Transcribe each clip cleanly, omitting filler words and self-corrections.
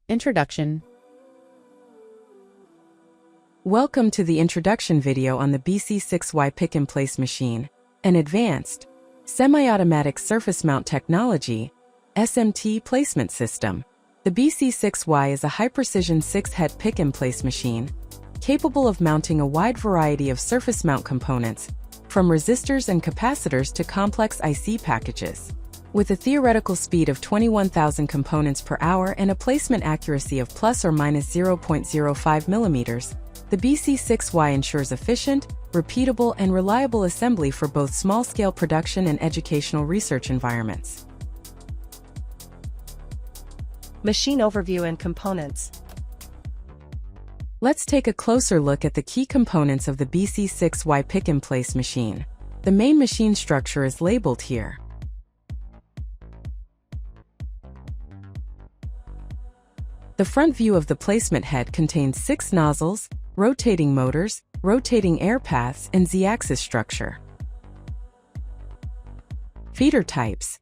Introduction. Welcome to the introduction video on the BC6Y pick-and-place machine, an advanced, semi-automatic surface mount technology, SMT placement system. The BC6Y is a high-precision 6-head pick-and-place machine, capable of mounting a wide variety of surface mount components, from resistors and capacitors to complex IC packages. With a theoretical speed of 21,000 components per hour and a placement accuracy of plus or minus 0.05 millimeters, the BC6Y ensures efficient, repeatable, and reliable assembly for both small-scale production and educational research environments. Machine overview and components. Let's take a closer look at the key components of the BC6Y pick-and-place machine. The main machine structure is labeled here. The front view of the placement head contains 6 nozzles, rotating motors, rotating air paths, and Z-axis structure. Feeder types.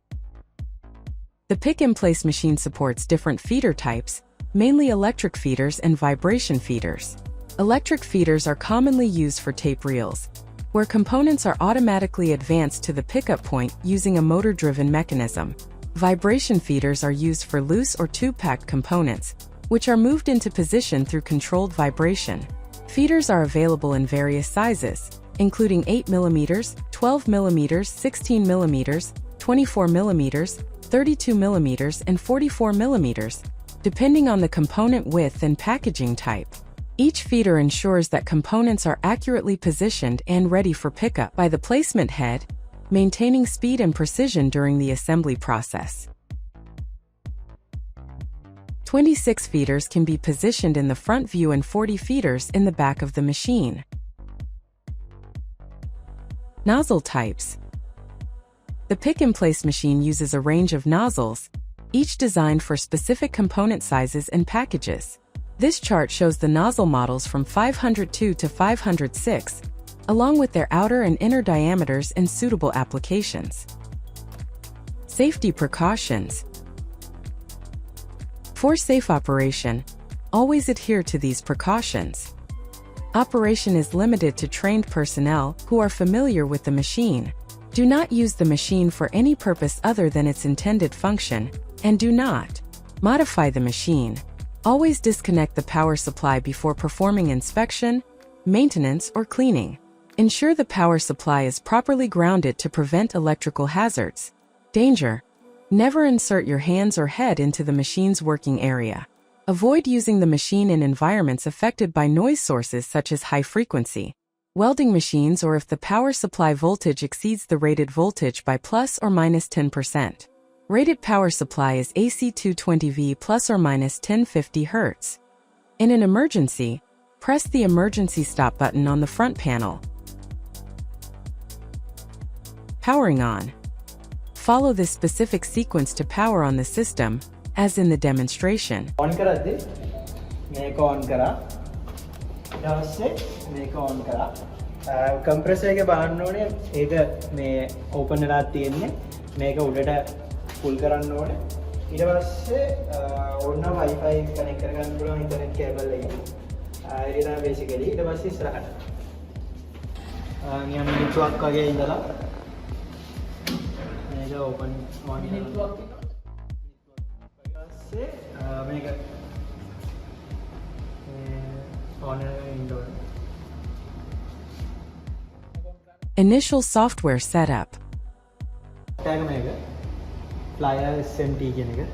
The pick-and-place machine supports different feeder types, mainly electric feeders and vibration feeders. Electric feeders are commonly used for tape reels, where components are automatically advanced to the pickup point using a motor-driven mechanism. Vibration feeders are used for loose or tube-packed components, which are moved into position through controlled vibration. Feeders are available in various sizes, including 8 mm, 12 mm, 16 mm, 24 mm, 32 mm, and 44 mm, depending on the component width and packaging type. Each feeder ensures that components are accurately positioned and ready for pickup by the placement head, maintaining speed and precision during the assembly process. 26 feeders can be positioned in the front view and 40 feeders in the back of the machine. Nozzle types. The pick-and-place machine uses a range of nozzles, each designed for specific component sizes and packages. This chart shows the nozzle models from 502 to 506, along with their outer and inner diameters and suitable applications. Safety precautions. For safe operation, always adhere to these precautions. Operation is limited to trained personnel who are familiar with the machine. Do not use the machine for any purpose other than its intended function, and do not modify the machine. Always disconnect the power supply before performing inspection, maintenance, or cleaning. Ensure the power supply is properly grounded to prevent electrical hazards. Danger. Never insert your hands or head into the machine's working area. Avoid using the machine in environments affected by noise sources such as high frequency welding machines or if the power supply voltage exceeds the rated voltage by plus or minus 10%. Rated power supply is AC 220V plus or minus 1050 Hz. In an emergency, press the emergency stop button on the front panel. Powering on. Follow this specific sequence to power on the system, as in the demonstration. On කරද්දී මේක on කරා. ඊට පස්සේ මේක on කරා. compressor එක බලන්න ඕනේ. ඒක මේ open වෙලා තියෙන්නේ. මේක උඩට pull කරන්න ඕනේ. ඊට පස්සේ ඕන wifi connect කරගන්න පුළුවන් internet cable එකෙන්. ඒක තමයි basically. ඊට පස්සේ ඉස්සරහට. නියම network වගේ ඉඳලා මේක open on network එක. ඊට පස්සේ මේක on indoor. Initial software setup. tag මේක flyer SMT කියන එක.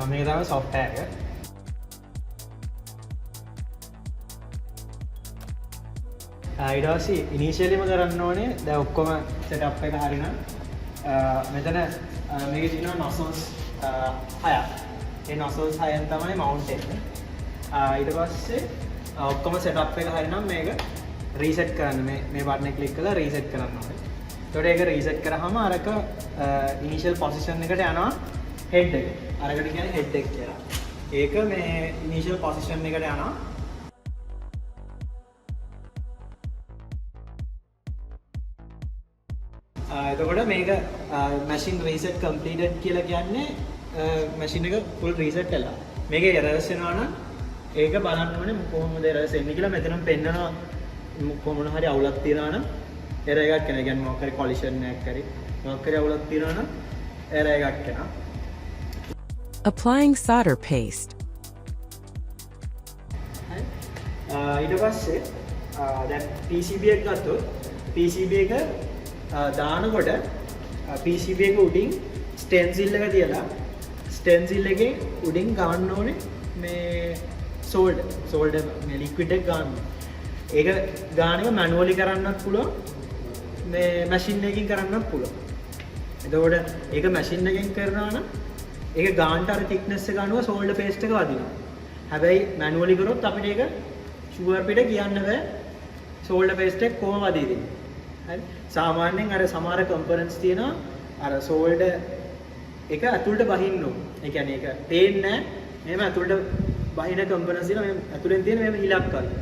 මේක තමයි soft tag එක. ඊට පස්සේ ඉනිෂියලිම කරන්න ඕනේ දැන් ඔක්කොම setup එක හරිනම් මෙතන මේකේ තියෙනවා nozzles 6ක්. ඒ nozzles 6න් තමයි mount වෙන්නේ. ඊට පස්සේ ඔක්කොම setup එක හරිනම් මේක reset කරන්න මේ button එක click කරලා reset කරන්න ඕනේ. එතකොට ඒක reset කරාම අරක initial position එකට යනවා head එක. අරකට කියන්නේ head එක කියලා. ඒක මේ initial position එකට යනවා. එතකොට මේක machine reset completed කියලා කියන්නේ machine එක full reset වෙලා. මේකේ errors එනවා නම් ඒක බලන්න ඕනේ කොහොමද errors එන්නේ කියලා. මෙතනම පෙන්නනවා කොහොමද හරි අවුලක් තියනවා නම් error එකක් එනවා. කියන්නේ මොකක් හරි collision එකක් හරි මොකක් හරි අවුලක් තියනවා නම් error එකක් එනවා. Applying solder paste. ඊට පස්සේ දැන් PCB එක ගත්තොත් PCB එක දානකොට PCB එක උඩින් ස්ටෙන්සිල් එක තියලා ස්ටෙන්සිල් එකේ උඩින් ගන්න ඕනේ මේ සෝල්ඩර් මේ ලික්විඩ් එක ගන්න. ඒක ගාන එක මැනුවලි කරන්නත් පුළුවන් මේ මැෂින් එකකින් කරන්නත් පුළුවන්. එතකොට ඒක මැෂින් එකෙන් කරනවා නම් ඒක ගානට අර thickness එක අනුව සෝල්ඩර් paste එක වදිනවා. හැබැයි මැනුවලි කරොත් අපිට ඒක ෂුවර් පිට කියන්න බෑ සෝල්ඩර් paste එක කොහොම වදීද. හරි. සාමාන්‍යයෙන් අර සමහර කම්පොනන්ට්ස් තියෙනවා අර සෝල්ඩර් එක ඇතුළට බහින්න ඕන. ඒ කියන්නේ ඒක පේන්නේ නැහැ. මෙහෙම ඇතුළට බහින කම්පොනන්ට්ස් තියෙනවා. මේ ඇතුළෙන් තියෙන මෙහෙම ඉලක්ක වගේ.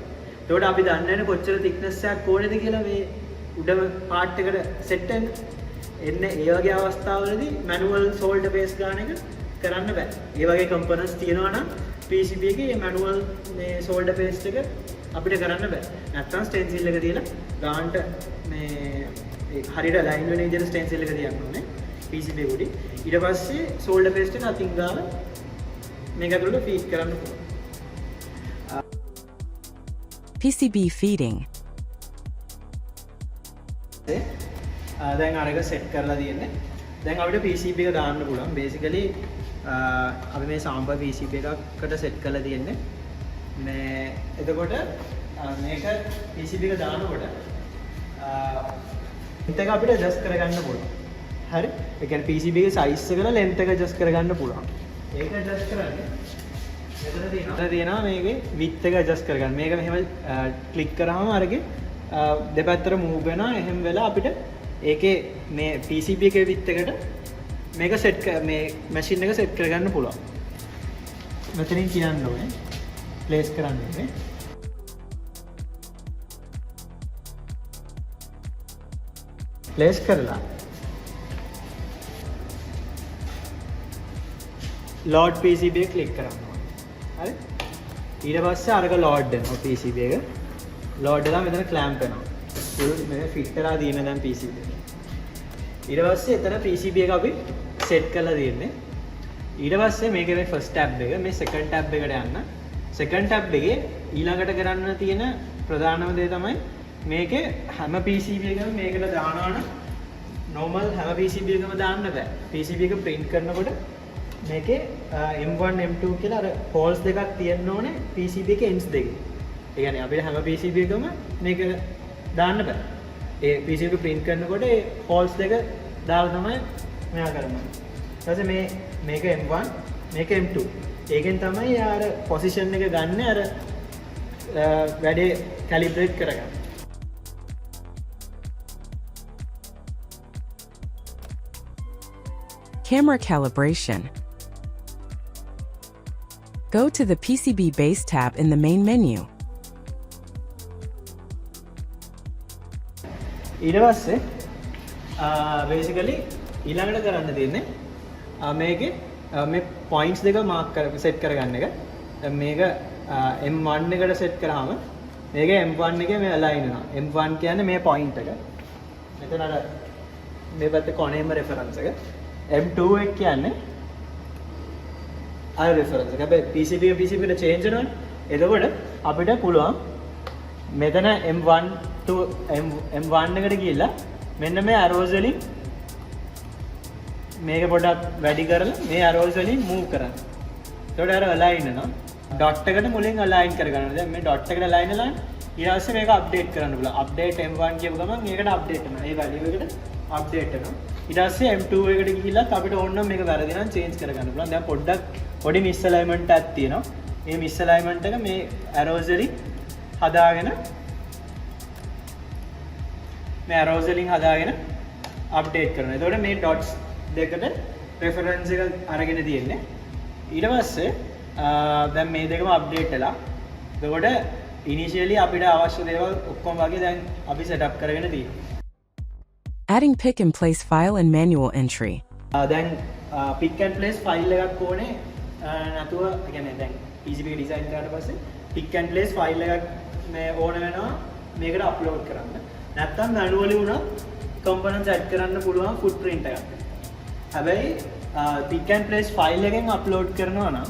ඒකට අපි දන්නේ නැහැ කොච්චර thickness එකක් ඕනේද කියලා මේ උඩම part එකට set වෙන්න. එන්නේ ඒ වගේ අවස්ථාවලදී manual solder paste ගන්න එක කරන්න බෑ. ඒ වගේ කම්පොනන්ට්ස් තියෙනවා නම් PCB එකේ මේ manual මේ solder paste එක අපිට කරන්න බෑ. නැත්තම් stencil එක තියලා ගානට මේ හරියට line වෙන විදිහට stencil එක තියන්න ඕනේ PCB උඩින්. ඊට පස්සේ solder paste එක අතින් ගාලා මේක ඇතුළට feed කරන්න පුළුවන්. PCB feeding. දැන් අරක සෙට් කරලා තියෙන්නේ. දැන් අපිට PCB එක දාන්න පුළුවන්. basically අපි මේ sample PCB එකකට සෙට් කරලා තියෙන්නේ. මේ එතකොට මේක PCB එක දානකොට length එක අපිට adjust කරගන්න පුළුවන්. හරි? ඒ කියන්නේ PCB එකේ size එක කරලා length එක adjust කරගන්න පුළුවන්. ඒක adjust කරන්නේ මෙතන තියෙනවා මේකේ width එක adjust කරගන්න. මේක මෙහෙම ක්ලික් කරාම අරගේ දෙපැත්තට move වෙනවා. එහෙම වෙලා අපිට ඒකේ මේ PCB එකේ width එකට මේක set මේ machine එක set කරගන්න පුළුවන්. මෙතනින් කියන්න ඕනේ place කරන්න ඕනේ. place කරලා load PCB එක click කරන්න ඕනේ. හරි? ඊට පස්සේ අරක load වෙනවා PCB එක. load වෙලා මෙතන clamp වෙනවා. මේ fit කරලා දින දැන් PCB එක. ඊට පස්සේ එතන PCB එක අපි set කරලා තියෙන්නේ. ඊට පස්සේ මේකේ මේ first tab එක මේ second tab එකට යන්න. second tab එකේ ඊළඟට කරන්න තියෙන ප්‍රධානම දේ තමයි මේකේ හැම PCB එකම මේකට දානවා නම් normal හැම PCB එකම දාන්න බෑ. PCB එක print කරනකොට මේකේ M1 M2 කියලා අර holes දෙකක් තියෙන්න ඕනේ PCB එකේ ends දෙකේ. ඒ කියන්නේ අපිට හැම PCB එකම මේක දාන්න බෑ. ඒ PCB එක print කරනකොට ඒ holes දෙක දාලා තමයි මෙයා කරන්නේ. ඊට පස්සේ මේක M1 මේක M2. ඒකෙන් තමයි අර position එක ගන්න අර වැඩේ calibrate කරගන්න. Camera calibration. Go to the PCB base tab in the main menu. ඊට පස්සේ basically ඊළඟට කරන්න තියෙන්නේ මේකේ මේ points දෙක mark කර set කරගන්න එක. දැන් මේක M1 එකට set කරාම මේක M1 එකේ මේ align වෙනවා. M1 කියන්නේ මේ point එක. මෙතන අර මේ පැත්තේ කොනේම reference එක. M2 එක කියන්නේ අර reference එක. හැබැයි PCB එකට change වෙනවනේ. එතකොට අපිට පුළුවන් මෙතන M1 to M1 එකට ගිහිල්ලා මෙන්න මේ arrows වලින් මේක පොඩ්ඩක් වැඩි කරලා මේ arrows වලින් move කරන්න. එතකොට අර align වෙනවා. dot එකට මුලින් align කරගන්න. දැන් මේ dot එකට align වෙලා ඊට පස්සේ මේක update කරන්න පුළුවන්. update M1 කියපු ගමන් මේකට update වෙනවා. ඒ value එකට update වෙනවා. ඊට පස්සේ M2 එකට ගිහිල්ලා අපිට ඕන නම් මේක වැරදි නම් change කරගන්න පුළුවන්. දැන් පොඩ්ඩක් පොඩි misalignment එකක් තියෙනවා. මේ misalignment එක මේ arrows වලින් හදාගෙන අප්ඩේට් කරනවා. එතකොට මේ dots දෙකට reference එක අරගෙන තියෙන්නේ. ඊට පස්සේ දැන් මේ දෙකම අප්ඩේට් වෙලා. එතකොට initially අපිට අවශ්‍ය දේවල් ඔක්කොම වගේ දැන් අපි setup කරගෙන තියෙනවා. Adding pick and place file and manual entry. දැන් pick and place ෆයිල් එකක් ඕනේ නැතුව يعني දැන් PCB එක ඩිසයින් කරාට පස්සේ pick and place ෆයිල් එකක් මේ ඕන වෙනවා මේකට අප්ලෝඩ් කරන්න. නැත්නම් මැනුවලි වුණත් components add කරන්න පුළුවන් footprint එකක්. හැබැයි pick and place ෆයිල් එකෙන් අප්ලෝඩ් කරනවා නම්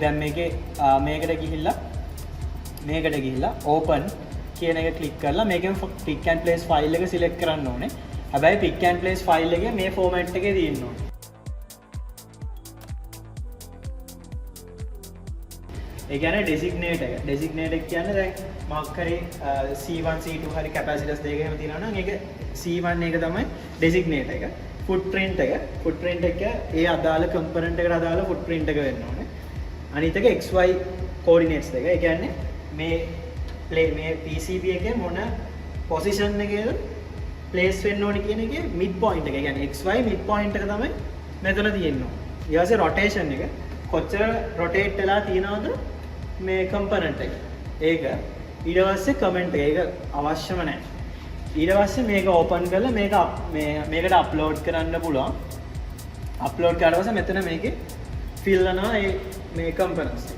දැන් මේකට ගිහිල්ලා open කියන එක ක්ලික් කරලා මේකෙන් pick and place ෆයිල් එක සිලෙක්ට් කරන්න ඕනේ. හැබැයි pick and place ෆයිල් එකේ මේ ෆෝමැට් එකේ තියෙන්න ඕනේ. ඒ කියන්නේ designate එක. designate එක කියන්නේ දැන් මොකක් හරි C1 C2 හරි capacitors දෙක එහෙම තියෙනවා නම් ඒක C1 එක තමයි designate එක. footprint එක ඒ අදාළ component එකට අදාළ footprint එක වෙන්න ඕනේ. අනිත් එක XY coordinates දෙක. ඒ කියන්නේ මේ PCB එකේ මොන position එකේද place වෙන්න ඕනේ කියන එකේ mid point එක. ඒ කියන්නේ XY mid point එක තමයි මෙතන තියෙන්නේ. ඊට පස්සේ rotation එක කොච්චර rotate වෙලා තියෙනවද මේ component එක. ඒක ඊට පස්සේ comment එක. ඒක අවශ්‍යම නැහැ. ඊට පස්සේ මේක open කරලා මේකට upload කරන්න පුළුවන්. upload කරලා පස්සේ මෙතන මේකේ fill කරනවා මේ components එක.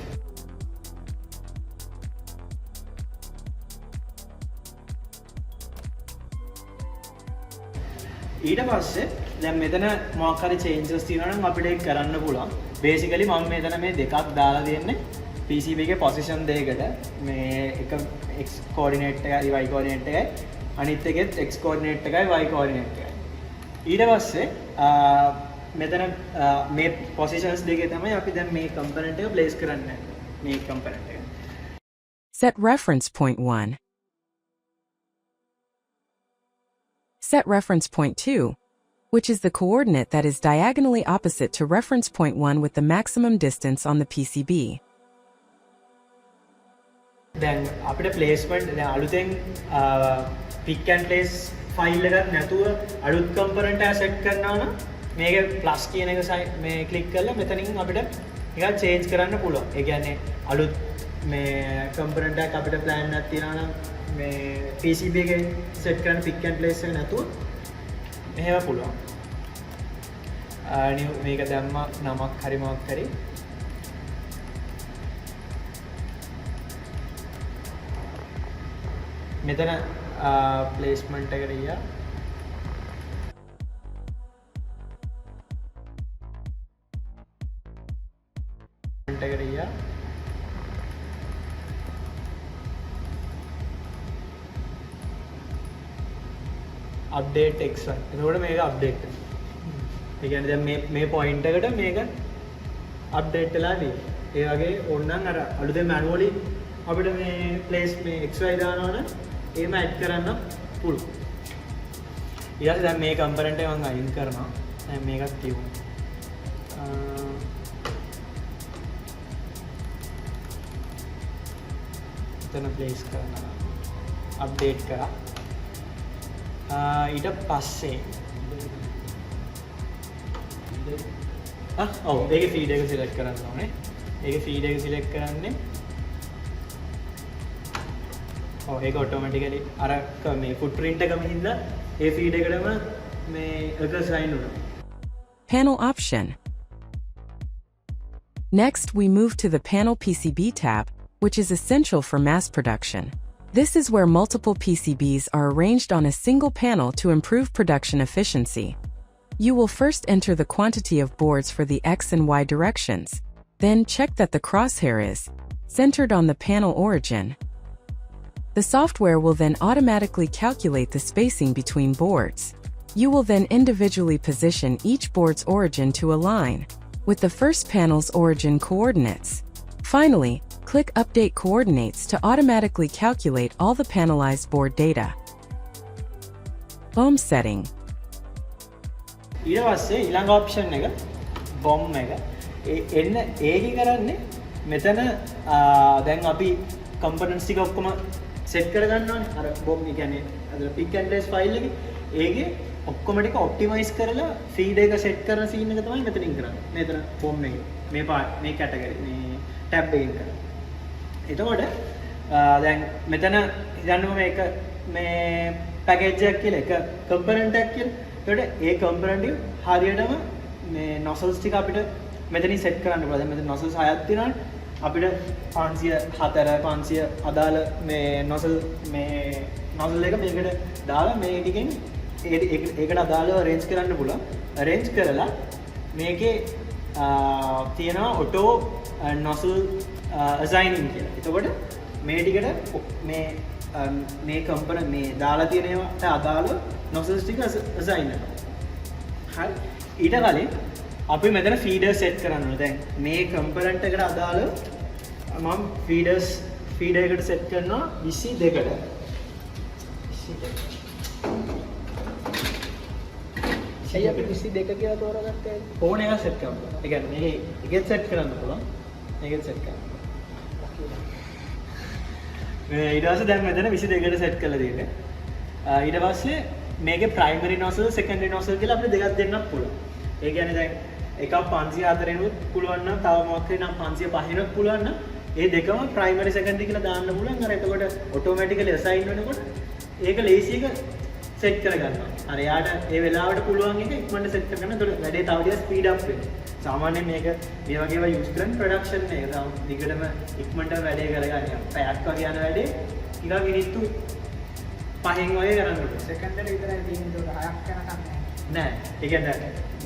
ඊට පස්සේ දැන් මෙතන මොකක් හරි changes තියෙනවා නම් අපිට ඒක කරන්න පුළුවන්. basically මම මෙතන මේ දෙකක් දාලා දෙන්නේ PCB එකේ position දෙකකට. මේ එක x coordinate එකයි y coordinate එකයි අනිත් එකෙත් x coordinate එකයි y coordinate එකයි. ඊට පස්සේ මෙතන මේ positions දෙකේ තමයි අපි දැන් මේ component එක place කරන්නේ. මේ component එක. Set reference point 1. Set reference point 2, which is the coordinate that is diagonally opposite to reference point 1 with the maximum distance on the PCB. දැන් අපිට placement දැන් අලුතෙන් pick and place ෆයිල් එකක් නැතුව අලුත් component එක set කරනවා නම් මේක plus කියන එක මේ click කරලා මෙතනින් අපිට එකක් change කරන්න පුළුවන්. ඒ කියන්නේ අලුත් මේ component එකක් අපිට plan එකක් තියනවා නම් මේ PCB එකේ set කරන්න pick and place එක නැතුව මෙහෙම පුළුවන්. මේක දැම්ම නමක් හරි මොකක් හරි මෙතන placement එකට ගියා. update x1. එතකොට මේක update වෙනවා. ඒ කියන්නේ දැන් මේ point එකට මේක update වෙලා තියෙනවා. ඒ වගේ ඕනනම් අර අලුතෙන් manually අපිට මේ place මේ xy දානවා නම් එහෙම add කරන්න පුළුවන්. ඊළඟට දැන් මේ component එක මම අයින් කරනවා. දැන් මේකත් තියමු. එතන place කරනවා. update කරා. ඊට පස්සේ ඒකේ feed එක select කරන්න ඕනේ. ඒකේ feed එක select කරන්නේ ඒක automatically අර මේ footprint එකම හින්දා ඒ feed එකටම මේ එක assign වෙනවා. Panel option. Next, we move to the Panel PCB tab, which is essential for mass production. This is where multiple PCBs are arranged on a single panel to improve production efficiency. You will first enter the quantity of boards for the X and Y directions, then check that the crosshair is centered on the panel origin. The software will then automatically calculate the spacing between boards. You will then individually position each board's origin to align with the first panel's origin coordinates. Finally, click Update Coordinates to automatically calculate all the panelized board data. BOM setting. ඊට පස්සේ ඊළඟ option එක BOM එක. එන්න ඒකේ කරන්නේ මෙතන දැන් අපි components ටික ඔක්කොම set කරගන්නවානේ. අර BOM කියන්නේ අර pick and place file එකේ ඒකේ ඔක්කොම ටික optimize කරලා feed එක set කරන scene එක තමයි මෙතනින් කරන්නේ. මෙතන BOM එකේ මේ මේ category මේ tab එකෙන් කරන්නේ. එතකොට දැන් මෙතන හිතන්නකො මේක මේ පැකේජ් එකක් කියලා එක කම්පොනන්ට් එකක් කියලා. ඒකට ඒ කම්පොනන්ට් එක හරියටම මේ නොසල්ස් ටික අපිට මෙතනින් සෙට් කරන්න පුළුවන්. දැන් මෙතන නොසල්ස් 6ක් තියෙනවානේ. අපිට 504 500 අදාළ මේ නොසල් එක මේකට දාලා මේ ටිකෙන් ඒකට අදාළව arrange කරන්න පුළුවන්. arrange කරලා මේකේ තියෙනවා ඔටෝ නොසල් assigning කියලා. එතකොට මේ ටිකට මේ කම්පොනන්ට් මේ දාලා තියෙන ඒවාට අදාළව නොසල්ස් ටික assign වෙනවා. හරි. ඊට කලින් අපි මෙතන ෆීඩර් සෙට් කරන්න ඕනේ. දැන් මේ කම්පොනන්ට් එකට අදාළව මම ෆීඩර් එකට සෙට් කරනවා 22කට. 22. අපි 22 කියලා තෝරගත්තේ ඕන එකක් සෙට් කරන්න. ඒ කියන්නේ මේක එකෙත් සෙට් කරන්න පුළුවන්. මේකෙත් සෙට් කරන්න. ඊට පස්සේ දැන් මෙතන 22කට සෙට් කරලා තියෙන්නේ. ඊට පස්සේ මේකේ primary nozzle secondary nozzle කියලා අපිට දෙකක් දෙන්නත් පුළුවන්. ඒ කියන්නේ දැන් එකක් 504 පුළුවන් නම් තව මොකක් හරි නම් 505 පුළුවන් නම් ඒ දෙකම primary secondary කියලා දාන්න පුළුවන්. අර එතකොට automatically assign වෙනකොට ඒක lazy එක set කරගන්නවා. අර යාට ඒ වෙලාවට පුළුවන් එක ඉක්මනට set කරගන්න. එතකොට වැඩේ තව ටිකක් speed up වෙනවා. සාමාන්‍යයෙන් මේක මේ වගේ ඒවා use කරන් production එක තව දිගටම ඉක්මනට වැඩේ කරගන්න. පැයක් වගේ යන වැඩේ ඊළඟ මිනිත්තු 5න් වගේ කරන්න ඕනේ. සෙකන්ඩරි විතරයි තියෙන්නේ. ඒක 6ක් යනකම් නෑ. ඒ කියන්නේ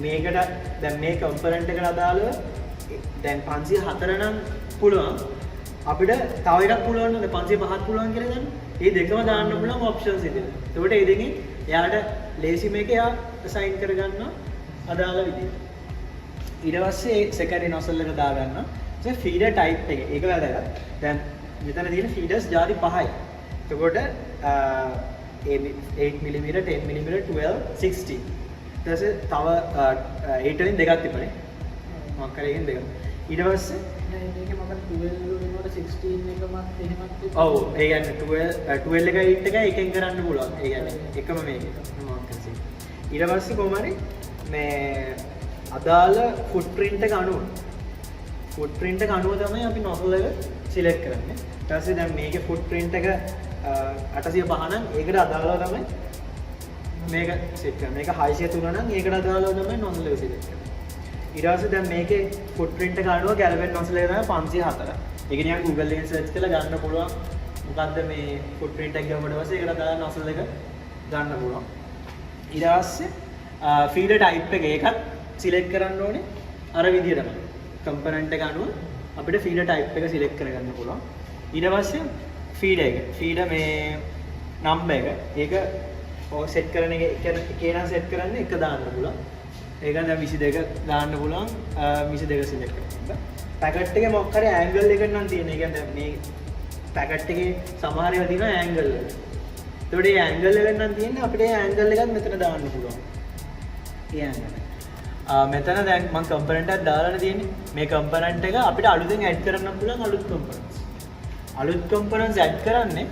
මේකට දැන් මේ කම්පොනන්ට් එකට අදාළව දැන් 504 නම් පුළුවන්. අපිට තව එකක් පුළුවන් නේද 505ක් පුළුවන් කියලා ගන්න. මේ දෙකම දාන්න පුළුවන් ඔප්ෂන්ස් ඉතින්. ඒකට ඒ දෙකෙන් එයාට ලේසි මේක එයා assign කරගන්න අදාළ විදිහට. ඊට පස්සේ secondary nozzle එක දාගන්න. ඒ feeder type එක. ඒක වැදගත්. දැන් මෙතන තියෙන feeders ಜಾති 5යි. එතකොට 8mm 10mm 12 16. ඊට පස්සේ තව 8 වලින් දෙකක් තිබුණේ. මොකක් හරි එකෙන් දෙකක්. ඊට පස්සේ මේකේ මම 12 වෙනකොට 16 එකමත් එහෙමත් තිබ්බා. ඔව් ඒ කියන්නේ 12 එක 8 එක එකෙන් කරන්න පුළුවන්. ඒ කියන්නේ එකම මේක. මොකක් හරි. ඊට පස්සේ කොහොම හරි මේ අදාළ ෆුට්ප්‍රින්ට් එක අනුව තමයි අපි nozzle එක සිලෙක්ට් කරන්නේ. ඊට පස්සේ දැන් මේකේ ෆුට්ප්‍රින්ට් එක 805 නම් ඒකට අදාළව තමයි මේක සෙට් කරන්නේ. මේක 603 නම් ඒකට අදාළව තමයි nozzle එක සිලෙක්ට් කරන්නේ. ඊට පස්සේ දැන් මේකේ ෆුට්ප්‍රින්ට් එක අනුව ගැලවෙන් nozzle එක තමයි 504. ඒක නිකන් Google එකෙන් සර්ච් කරලා ගන්න පුළුවන්. මොකද්ද මේ ෆුට්ප්‍රින්ට් එක ගමුවට පස්සේ ඒකට අදාළ nozzle එක ගන්න පුළුවන්. ඊට පස්සේ feeder type එක ඒකත් සිලෙක්ට් කරන්න ඕනේ අර විදිහටම. කම්පොනන්ට් එක අනුව අපිට feeder type එක සිලෙක්ට් කරගන්න පුළුවන්. ඊට පස්සේ feeder මේ number එක ඒක ඔය සෙට් කරන එක එකේනම් සෙට් කරන්නේ එක දාන්න පුළුවන්. ඒක දැන් 22 දාන්න පුළුවන් 22 සිලෙක්ට් කරන්න. පැකට් එකේ මොකක් හරි ඇන්ගල් එකක් නම් තියෙන. ඒ කියන්නේ මේ පැකට් එකේ සමහර ඒවා තියෙනවා ඇන්ගල් එක. ඒකට මේ ඇන්ගල් එක නම් තියෙන්නේ අපිට ඒ ඇන්ගල් එකත් මෙතන දාන්න පුළුවන්. ඒ ඇන්ගල්. මෙතන දැන් මම කම්පොනන්ට් එකක් දාලානේ තියෙන්නේ. මේ කම්පොනන්ට් එක අපිට අලුතෙන් ඇඩ් කරන්න පුළුවන් අලුත් කම්පොනන්ට්ස්. අලුත් කම්පොනන්ට්ස් ඇඩ් කරන්නේ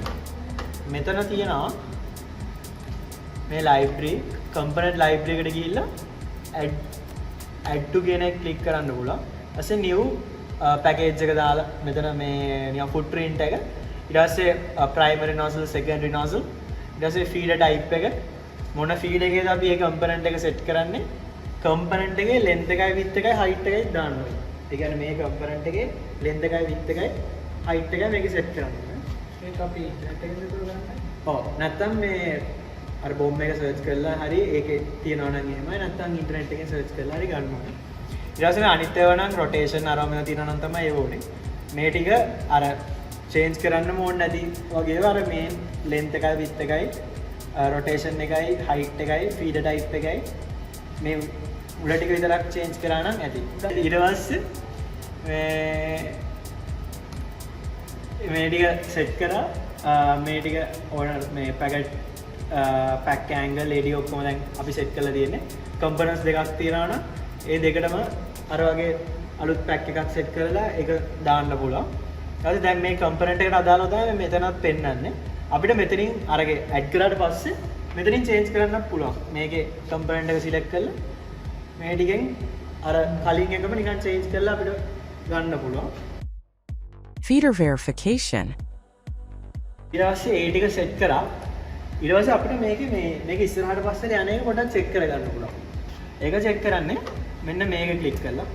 මෙතන තියෙනවා මේ library component library එකට ගිහිල්ලා add to කියන එක ක්ලික් කරන්න පුළුවන්. ඊපස්සේ new package එක දාලා මෙතන මේ නිකන් footprint එක ඊට පස්සේ primary nozzle secondary nozzle ඊට පස්සේ feeder type එක මොන feed එකේද අපි මේ component එක set කරන්නේ component එකේ length එකයි width එකයි height එකයි දාන්න ඕනේ. ඒ කියන්නේ මේ component එකේ length එකයි width එකයි height එකයි මේක set කරන්න ඕනේ. මේක අපි ඉන්ටර්නෙට් එකෙන් කරගන්න. ඔව් නැත්තම් මේ අර බොම් එක සර්ච් කරලා හරි ඒකේ තියනවා නම් එහෙමයි නැත්නම් ඉන්ටර්නෙට් එකෙන් සර්ච් කරලා හරි ගන්න ඕනේ. ඊට පස්සේ අනිත් ඒවා නම් රොටේෂන් අරම තියෙනවා නම් තමයි ඒ ඕනේ. මේ ටික අර චේන්ජ් කරන්නම ඕනේ නැති වගේ ඒවා අර මේ length එකයි width එකයි රොටේෂන් එකයි height එකයි feeder type එකයි මේ උඩ ටික විතරක් චේන්ජ් කරා නම් ඇති. ඊට පස්සේ මේ ටික සෙට් කරා මේ ටික ඕන මේ පැක් ඇන්ගල් ඒඩිය ඔක්කොම දැන් අපි සෙට් කරලා තියෙන්නේ. කම්පොනන්ට්ස් දෙකක් තියෙනවා නම් ඒ දෙකටම අර වගේ අලුත් පැක් එකක් සෙට් කරලා ඒක දාන්න පුළුවන්. ඊට දැන් මේ කම්පොනන්ට් එකට අදාළව තමයි මෙතනත් පෙන්වන්නේ. අපිට මෙතනින් අරගේ ඇඩ් කරාට පස්සේ මෙතනින් චේන්ජ් කරන්නත් පුළුවන්. මේකේ කම්පොනන්ට් එක සිලෙක්ට් කරලා මේ ටිකෙන් අර කලින් එකම නිකන් චේන්ජ් කරලා අපිට ගන්න පුළුවන්. Feeder verification. ඊට පස්සේ ඒ ටික සෙට් කරා. ඊට පස්සේ අපිට මේක ඉස්සරහට පස්සට යන එක පොඩ්ඩක් චෙක් කරගන්න පුළුවන්. ඒක චෙක් කරන්නේ මෙන්න මේක ක්ලික් කරලා.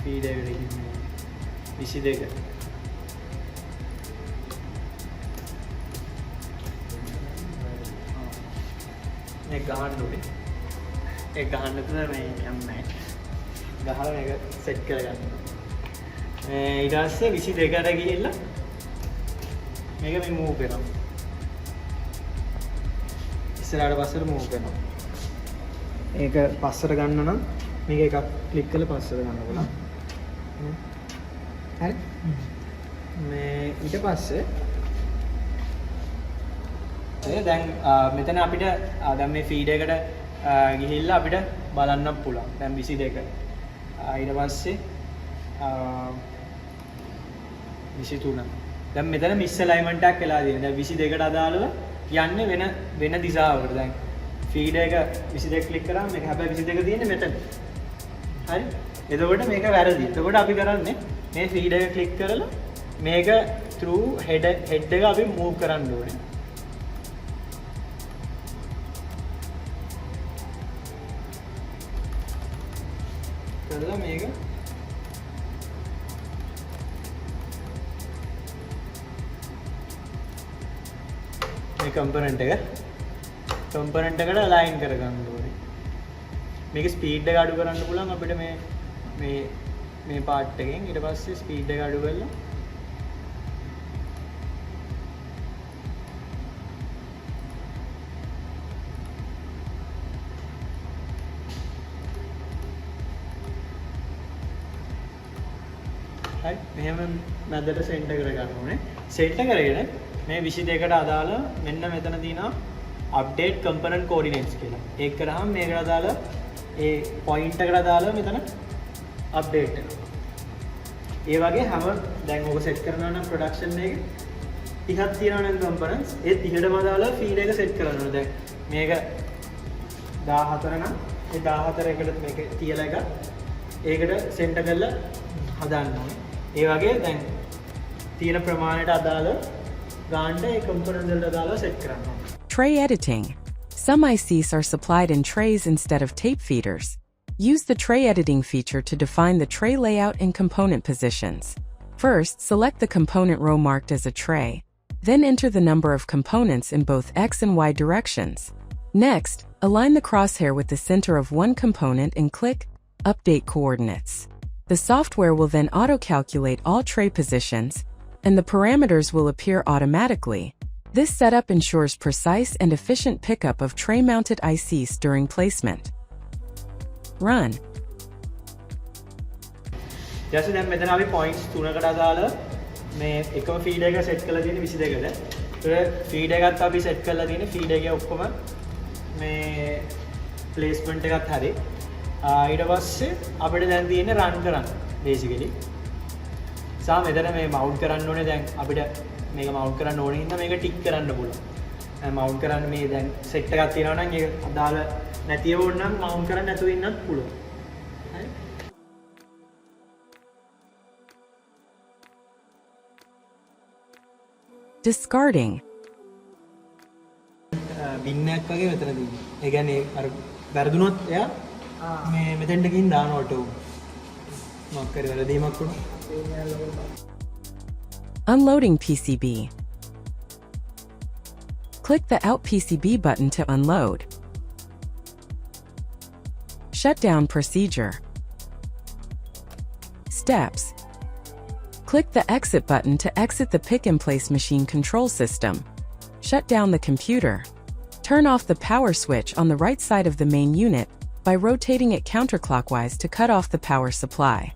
ස්පීඩ් එක 22. මේ ගහන්න ඕනේ. ඒ ගහන්න තුන මේ යන්නේ. ගහලා මේක සෙට් කරගන්න. ඊට පස්සේ 22ට ගිහිල්ලා මේක මේ මූව් කරනවා. ඉස්සරහට පස්සට මූව් කරනවා. ඒක පස්සට ගන්න නම් මේක එකක් ක්ලික් කරලා පස්සට ගන්න ඕන. හරි. මේ ඊට පස්සේ දැන් මෙතන අපිට දැන් මේ ෆීඩ් එකට ගිහිල්ලා අපිට බලන්න පුළුවන්. දැන් 22. ඊට පස්සේ 23. දැන් මෙතන මිස් ඇලයින්මන්ට් එකක් වෙලා තියෙනවා. දැන් 22ට අදාළව යන්නේ වෙන දිශාවකට. දැන් ෆීඩ් එක 22 ක්ලික් කරාම මේක හැබැයි 22 තියෙන්නේ මෙතන. හරි. එතකොට මේක වැරදි. එතකොට අපි කරන්නේ මේ ෆීඩ් එක ක්ලික් කරලා මේක through head එක අපි move කරන්න ඕනේ. කරලා මේක මේ කම්පොනන්ට් එකට අලයින් කරගන්න ඕනේ. මේක ස්පීඩ් එක අඩු කරන්න පුළුවන් අපිට මේ පාර්ට් එකෙන්. ඊට පස්සේ ස්පීඩ් එක අඩු කරලා හරි මෙහෙම මැදට සෙන්ටර් කරගන්න ඕනේ. සෙන්ටර් කරගෙන මේ 22කට අදාළ මෙන්න මෙතන තියෙනවා update component coordinates කියලා. ඒක කරාම මේකට අදාළ ඒ පොයින්ට් එකට අදාළ මෙතන අප්ඩේට් වෙනවා. ඒ වගේ හැම දැන් ඔක සෙට් කරනවා නම් ප්‍රොඩක්ෂන් එකේ 30ක් තියෙනවා නම් components ඒ 30ටම අදාළ ෆීඩ් එක සෙට් කරන්න ඕනේ. දැන් මේක 14 නම් ඒ 14 එකට මේක තියලා එක ඒකට සෙන්ටර් කරලා හදාන්න ඕනේ. ඒ වගේ දැන් තියෙන ප්‍රමාණයට අදාළ ගාන්න ඒ component වලට අදාළව සෙට් කරන්න ඕනේ. Tray editing. Some ICs are supplied in trays instead of tape feeders. Use the tray editing feature to define the tray layout and component positions. First, select the component row marked as a tray. Then enter the number of components in both X and Y directions. Next, align the crosshair with the center of one component and click Update Coordinates. The software will then auto-calculate all tray positions, and the parameters will appear automatically. This setup ensures precise and efficient pickup of tray-mounted ICs during placement. Run. ඊට දැන් මෙතන අපි points 3කට අදාළ මේ එකම feed එක set කරලා තියෙන 22කට. ඒ feed එකත් අපි set කරලා තියෙන feed එකේ ඔක්කොම මේ placement එකත් හරි. ඊට පස්සේ අපිට දැන් තියෙන්නේ run කරන්න basically. සා මෙතන මේ mount කරන්න ඕනේ දැන් අපිට මේක mount කරන්න ඕනේ හින්දා මේක ටික් කරන්න පුළුවන්. mount කරන්න මේ දැන් set එකක් තියෙනවා නම් ඒක අදාළ නැතිව ඕන නම් mount කරන්න නැතුව ඉන්නත් පුළුවන්. හරි. Discarding. බින්නයක් වගේ මෙතන තියෙනවා. ඒ කියන්නේ අර වැරදුනොත් එයා මේ මෙතෙන්ට ගිහින් දානවට උ. මොකක් හරි වැරදීමක් වුණා. Unloading PCB. Click the Out PCB button to unload. Shutdown procedure. Steps. Click the Exit button to exit the pick-and-place machine control system. Shut down the computer. Turn off the power switch on the right side of the main unit by rotating it counterclockwise to cut off the power supply.